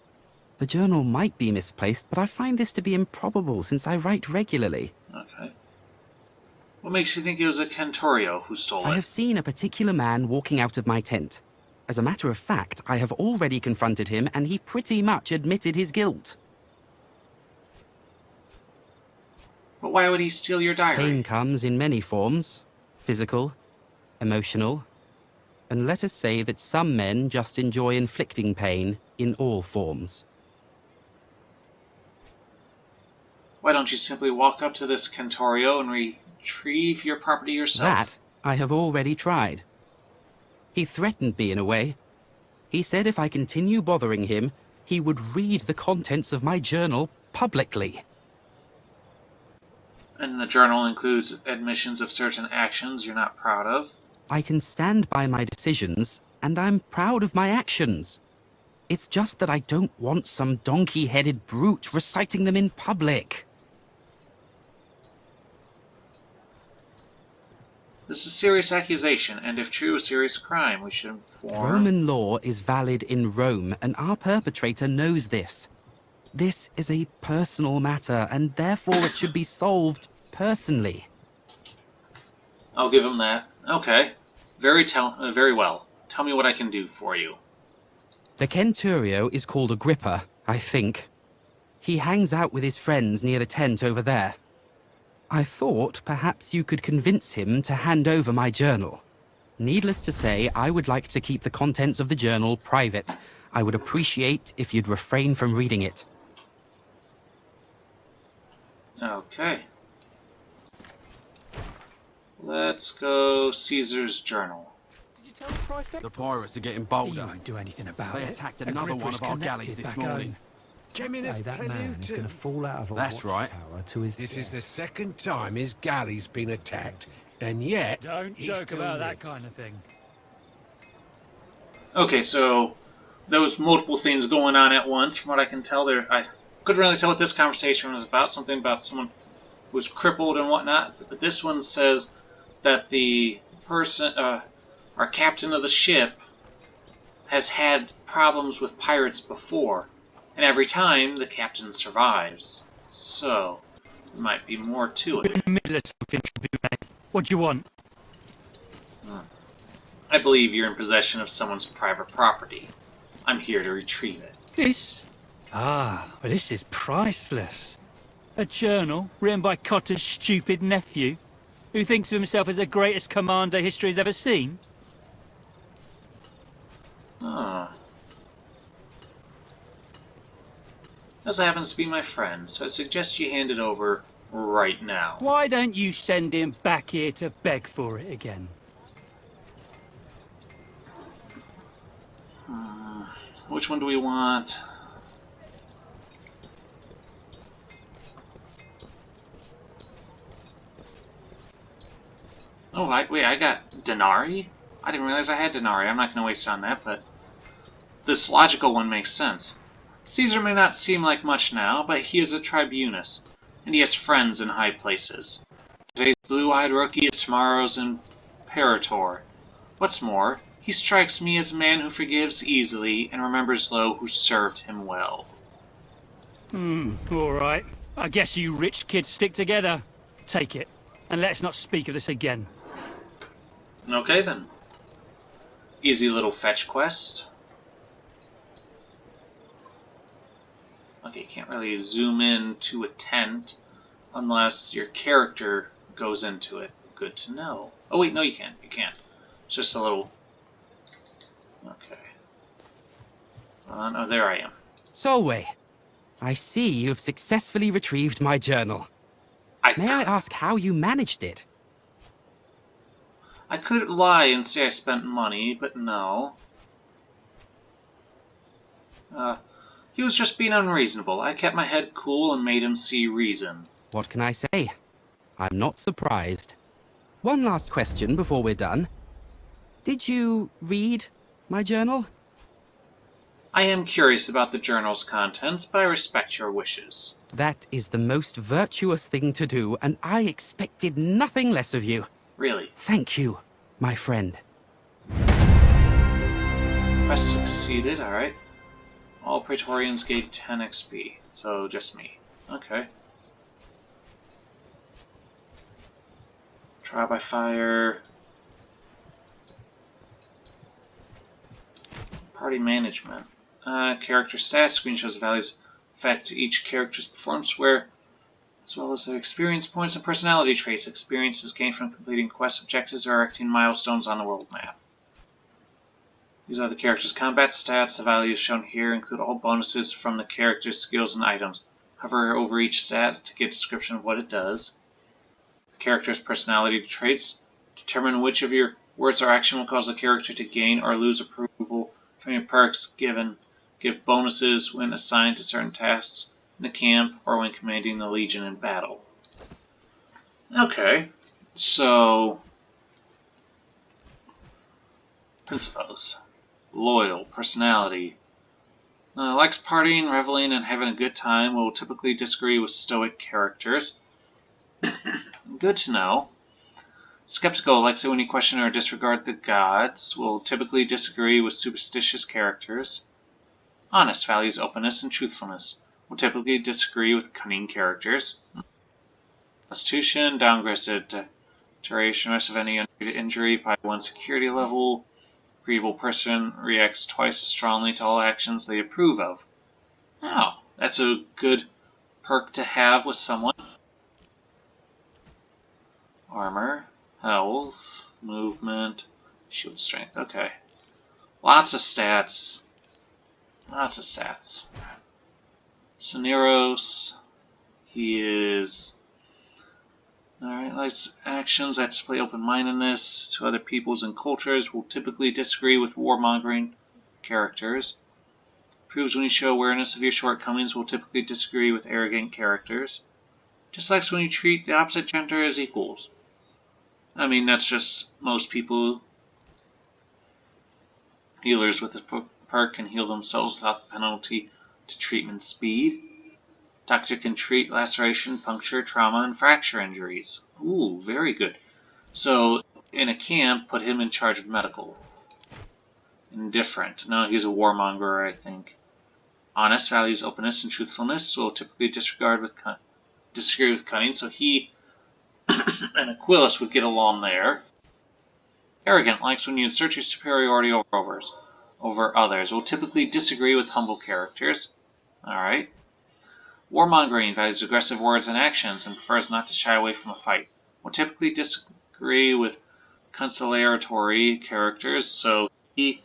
The journal might be misplaced, but I find this to be improbable since I write regularly. Okay. What makes you think it was a Centurio who stole it? I have seen a particular man walking out of my tent. As a matter of fact, I have already confronted him, and he pretty much admitted his guilt. But why would he steal your diary? Pain comes in many forms. Physical, emotional, and let us say that some men just enjoy inflicting pain in all forms. Why don't you simply walk up to this Centurio and retrieve your property yourself? That I have already tried. He threatened me in a way. He said if I continue bothering him, he would read the contents of my journal publicly. And the journal includes admissions of certain actions you're not proud of? I can stand by my decisions, and I'm proud of my actions. It's just that I don't want some donkey-headed brute reciting them in public. This is a serious accusation, and if true, a serious crime. We should inform... Roman law is valid in Rome, and our perpetrator knows this. This is a personal matter, and therefore it should be solved personally. I'll give him that. Okay. Very well. Tell me what I can do for you. The Centurio is called Agrippa, I think. He hangs out with his friends near the tent over there. I thought perhaps you could convince him to hand over my journal. Needless to say, I would like to keep the contents of the journal private. I would appreciate if you'd refrain from reading it. Okay. Let's go Caesar's journal. The pirates are getting bolder. You won't do anything about They it. attacked another one of our galleys this morning. Geminus that tell you man is to... going to fall out of a That's right. watchtower to his This is death. the second time his galley's been attacked, and yet Don't he joke still about that lives. kind of thing. Okay, so there was multiple things going on at once. From what I can tell, I couldn't really tell what this conversation was about. Something about someone who was crippled and whatnot. But this one says that the person, our captain of the ship, has had problems with pirates before, and every time the captain survives. So there might be more to it. In the middle of something, Tribunalist. What do you want? I believe you're in possession of someone's private property. I'm here to retrieve it. This? Ah, well, this is priceless. A journal written by Cotter's stupid nephew, who thinks of himself as the greatest commander history has ever seen. Huh. As happens to be my friend, so I suggest you hand it over right now. Why don't you send him back here to beg for it again? Which one do we want? Oh, wait, I got Denarii? I didn't realize I had Denarii. I'm not going to waste on that, but this logical one makes sense. Caesar may not seem like much now, but he is a tribunus, and he has friends in high places. Today's blue-eyed rookie is tomorrow's imperator. What's more, he strikes me as a man who forgives easily and remembers those who served him well. Alright. I guess you rich kids stick together. Take it, and let's not speak of this again. Okay then. Easy little fetch quest. Okay, you can't really zoom in to a tent unless your character goes into it. Good to know. Oh wait, no you can't. You can't. It's just a little... Okay. Oh, there I am. Solway, I see you've successfully retrieved my journal. May I ask how you managed it? I could lie and say I spent money, but no. He was just being unreasonable. I kept my head cool and made him see reason. What can I say? I'm not surprised. One last question before we're done. Did you read my journal? I am curious about the journal's contents, but I respect your wishes. That is the most virtuous thing to do, and I expected nothing less of you. Really? Thank you, my friend. Quest succeeded, alright. All Praetorians gained 10 XP, so just me. Okay. Trial by fire. Party management. Character stats. Screen shows the values affect each character's performance, where as well as their experience points and personality traits. Experience is gained from completing quest objectives or erecting milestones on the world map. These are the character's combat stats. The values shown here include all bonuses from the character's skills and items. Hover over each stat to get a description of what it does. The character's personality traits determine which of your words or action will cause the character to gain or lose approval from your perks given. Give bonuses when assigned to certain tasks in the camp or when commanding the legion in battle. Okay, so principles. Loyal, personality. Likes partying, reveling, and having a good time. Will typically disagree with stoic characters. Good to know. Skeptical, likes it when you question or disregard the gods. Will typically disagree with superstitious characters. Honest, values openness and truthfulness. Will typically disagree with cunning characters. Constitution, downgrades the duration risk of any injury by 1 security level. Agreeable person reacts twice as strongly to all actions they approve of. Oh, that's a good perk to have with someone. Armor, health, movement, shield strength. Okay. Lots of stats. Lots of stats. Cineros, he is... Alright, likes actions that display open-mindedness to other peoples and cultures. Will typically disagree with warmongering characters. Proves when you show awareness of your shortcomings. Will typically disagree with arrogant characters. Dislikes when you treat the opposite gender as equals. I mean, that's just most people. Healers with this perk can heal themselves without the penalty to treatment speed. Doctor can treat laceration, puncture, trauma, and fracture injuries. Ooh, very good. So, in a camp, put him in charge of medical. Indifferent. No, he's a warmonger, I think. Honest, values openness and truthfulness. Will typically disagree with cunning, so he and Aquilus would get along there. Arrogant, likes when you assert your superiority over others. over others. Will typically disagree with humble characters. Alright. Warmongering values aggressive words and actions and prefers not to shy away from a fight. Will typically disagree with conciliatory characters, so he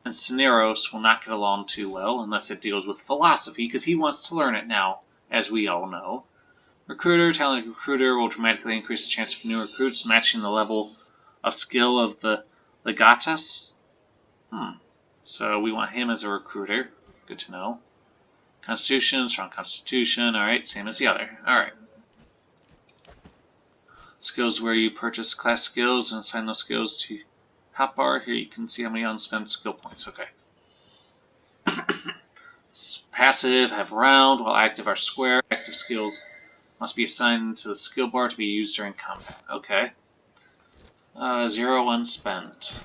and Cineros will not get along too well unless it deals with philosophy, because he wants to learn it now, as we all know. Recruiter, talented recruiter will dramatically increase the chance of new recruits matching the level of skill of the legatus. So we want him as a recruiter. Good to know. Constitution, strong constitution. Alright, same as the other. Alright. Skills where you purchase class skills and assign those skills to hotbar. Here you can see how many unspent skill points. Okay. Passive have round, while active are square. Active skills must be assigned to the skill bar to be used during combat. Okay. 0 unspent.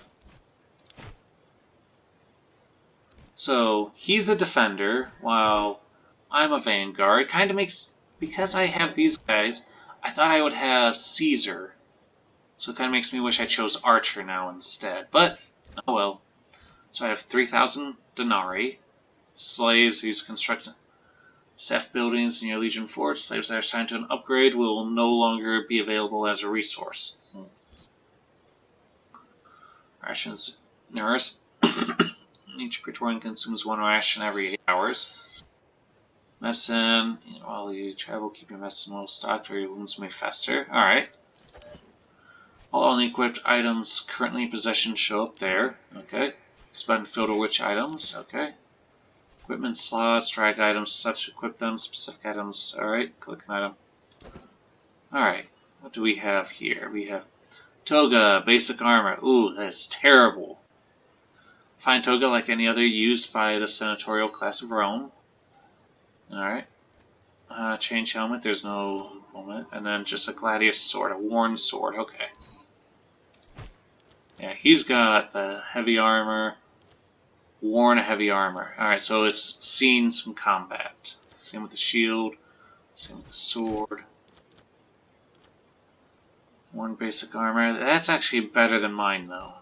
So, he's a defender, while I'm a vanguard. Kind of makes... Because I have these guys, I thought I would have Caesar. So it kind of makes me wish I chose Archer now instead. But, oh well. So I have 3,000 denarii. Slaves who use construct staff buildings in your Legion fort. Slaves that are assigned to an upgrade will no longer be available as a resource. Rations. Nurse. Each Praetorian consumes 1 ration every 8 hours. Medicine. While you travel, keep your medicine well stocked or your wounds may fester. Alright. All unequipped items currently in possession show up there. Okay. Spend and filter which items. Okay. Equipment slots, drag items, such to equip them, specific items. Alright, click an item. Alright, what do we have here? We have toga, basic armor. Ooh, that is terrible. Fine toga like any other used by the senatorial class of Rome. Alright. Change helmet, there's no helmet. And then just a gladius sword, a worn sword. Okay. Yeah, he's got the heavy armor. Worn heavy armor. Alright, so it's seen some combat. Same with the shield. Same with the sword. Worn basic armor. That's actually better than mine, though.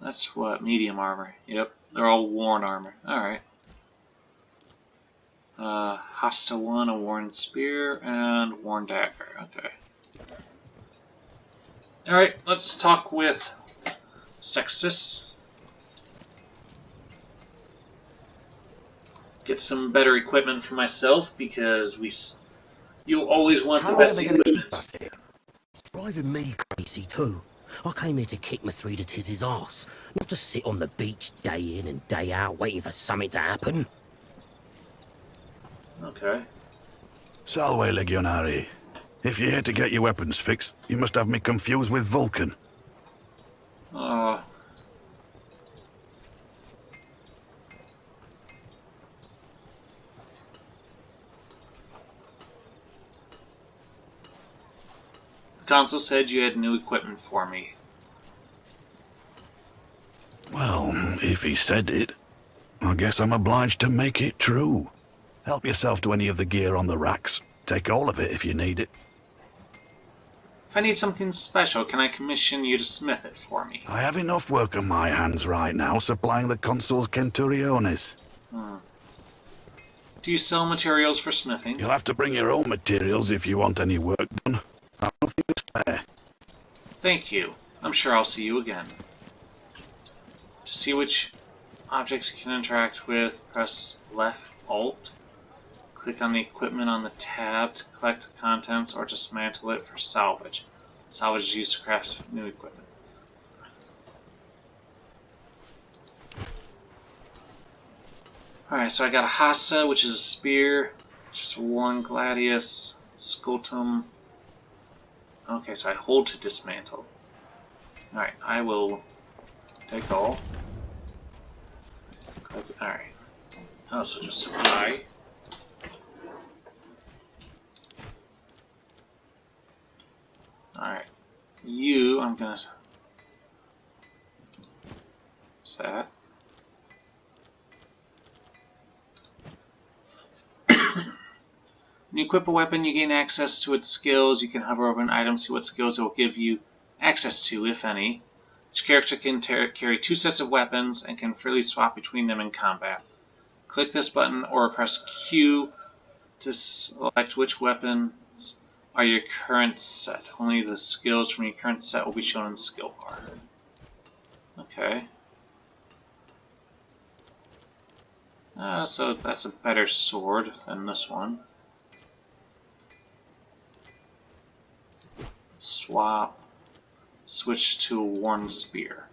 That's what? Medium armor. Yep, they're all worn armor. Alright. Hostile one, a worn spear, and worn dagger. Okay. Alright, let's talk with Sextus. Get some better equipment for myself, because you always want the best equipment. It's driving me crazy too. I came here to kick Mithridates' arse, not to sit on the beach day in and day out waiting for something to happen. Okay. Salve, Legionari. If you're here to get your weapons fixed, you must have me confused with Vulcan. The consul said you had new equipment for me. Well, if he said it, I guess I'm obliged to make it true. Help yourself to any of the gear on the racks. Take all of it if you need it. If I need something special, can I commission you to smith it for me? I have enough work on my hands right now supplying the consul's centuriones. Do you sell materials for smithing? You'll have to bring your own materials if you want any work done. I've nothing to spare. Thank you. I'm sure I'll see you again. To see which objects you can interact with, press left Alt. Click on the equipment on the tab to collect the contents or dismantle it for salvage. Salvage is used to craft new equipment. Alright, so I got a Hassa, which is a spear, just a worn gladius, scultum. Okay, so I hold to dismantle. Alright, I will take all. Click, alright. Oh, so just I. Alright. You, I'm gonna... What's that? When you equip a weapon, you gain access to its skills. You can hover over an item, see what skills it will give you access to, if any. Each character can carry 2 sets of weapons and can freely swap between them in combat. Click this button or press Q to select which weapons are your current set. Only the skills from your current set will be shown in the skill bar. Okay. So that's a better sword than this one. Swap. Switch to a worn spear.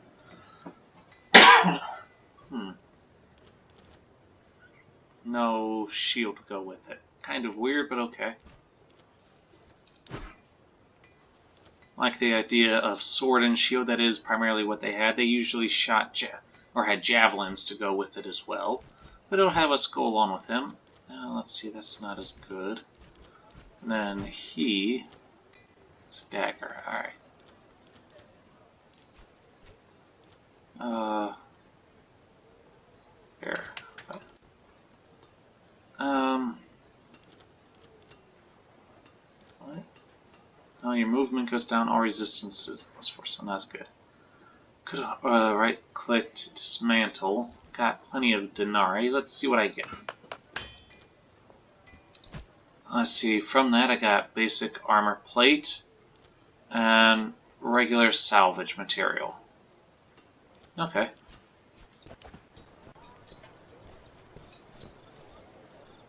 No shield to go with it. Kind of weird, but okay. Like the idea of sword and shield, that is primarily what they had. They usually shot or had javelins to go with it as well. But it'll have us go along with him. Now let's see, that's not as good. And then it's a dagger, alright. Here. What? Oh, your movement goes down, all resistance is +4, so that's good. Could right click to dismantle. Got plenty of denarii. Let's see what I get. Let's see, from that I got basic armor plate and regular salvage material. Okay.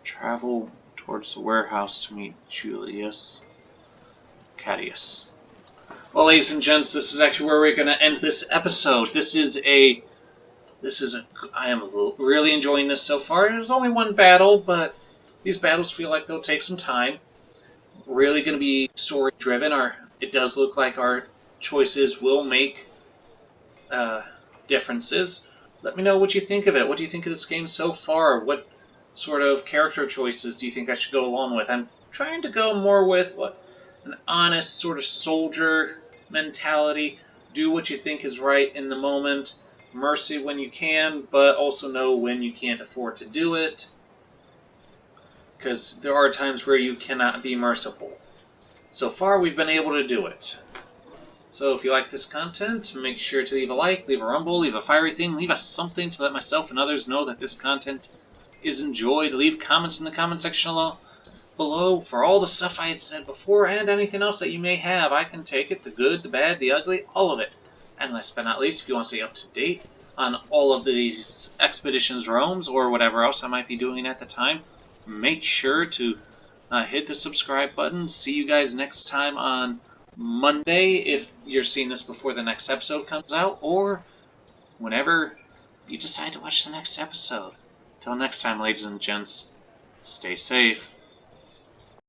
Travel towards the warehouse to meet Julius Cadius. Well, ladies and gents, this is actually where we're going to end this episode. I am really enjoying this so far. There's only one battle, but these battles feel like they'll take some time. Really going to be story driven. It does look like our choices will make differences. Let me know what you think of it. What do you think of this game so far? What sort of character choices do you think I should go along with? I'm trying to go more with an honest sort of soldier mentality. Do what you think is right in the moment. Mercy when you can, but also know when you can't afford to do it. Because there are times where you cannot be merciful. So far, we've been able to do it. So if you like this content, make sure to leave a like, leave a rumble, leave a fiery thing, leave us something to let myself and others know that this content is enjoyed. Leave comments in the comment section below for all the stuff I had said before and anything else that you may have. I can take it, the good, the bad, the ugly, all of it. And last but not least, if you want to stay up to date on all of these expeditions, roams, or whatever else I might be doing at the time, make sure to hit the subscribe button. See you guys next time on Monday, if you're seeing this before the next episode comes out, or whenever you decide to watch the next episode. Till next time, ladies and gents, stay safe.